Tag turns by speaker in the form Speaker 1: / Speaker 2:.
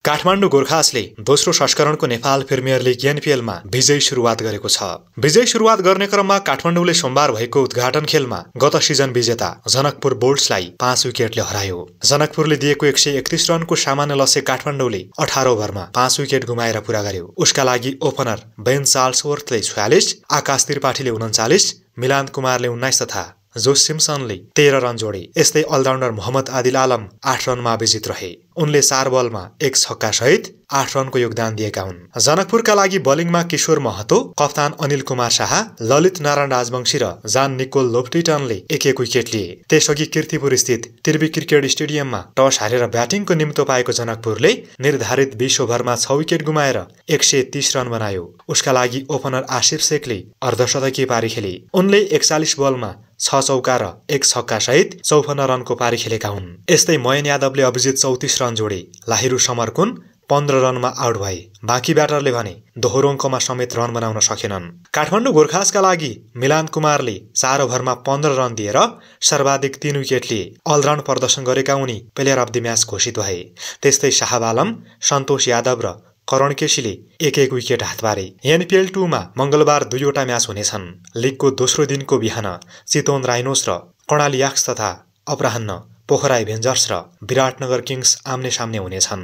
Speaker 1: काठमाडौँ गोर्खासले दोस्रो संस्करणको Nepal premier league एनपिएलमा विजयी सुरुवात गरेको छ। विजयी सुरुवात गर्ने क्रममा काठमाडौँले सोमबार भएको उद्घाटन खेलमा गत सिजन विजेता जनकपुर बोल्ट्सलाई 5 विकेटले हरायो। जनकपुरले दिएको 131 रनको सामान्य लक्ष्य काठमाडौँले 18 ओभरमा 5 विकेट गुमाएर पूरा गर्यो। उसका लागि ओपनर बेन चार्ल्सवर्थले 46, आकाश त्रिपाठीले 39, मिलान कुमारले 19 तथा जोस सिम्सनले 13 रन जोडे। यस्तै अलराउन्डर मोहम्मद आदिल आलम 8 रनमा विजित रहे। उनले 4 बलमा 1 छक्का सहित 8 रनको योगदान दिएका हुन्। जनकपुरका लागि बलिङमा किशोर महतो, कप्तान अनिल कुमार शाह, ललित नारायण राजवंशी र जान निकोल लोफ्टिटनले 1-1 विकेट लिए। त्यसअघि कीर्तिपुर स्थित त्रिवी क्रिकेट स्टेडियममा टस हारेर ब्याटिङको निम्तो पाएको जनकपुरले निर्धारित 20 ओभरमा 6 विकेट गुमाएर 130 रन बनायो। उसका लागि ओपनर आसिफ शेखले अर्धशतकीय पारी खेले। उनले 41 बलमा 6 चौका र 1 छक्का सहित 54 रनको पारी खेलेका हुन्। यस्तै मयन यादवले अभिजित 34 रन जोडे। लाहिरू समरकुन 15 रनमा आउट भए। बाँकी ब्याटरले भने दोहोरो अङ्कमा समेत रन बनाउन सकेनन्। काठमाडौँ गोर्खासका लागि मिलान कुमारले 4 ओभरमा 15 रन दिएर सर्वाधिक 3 विकेट लिए। अलराउन्ड प्रदर्शन गरेका उनी प्लेयर अफ द म्याच घोषित भए। त्यस्तै शाहब आलम, सन्तोष यादव र करण केसीले 1-1 विकेट हात पारे। एनपिएल 2 मा मंगलबार 2वटा म्याच हुनेछन्। लिगको दोस्रो दिनको बिहान चितवन राइनोस र कर्णाली याक्स तथा अपराह्न पोखरा एभेन्जर्स र विराटनगर किङ्स आम्ने सामने हुनेछन्।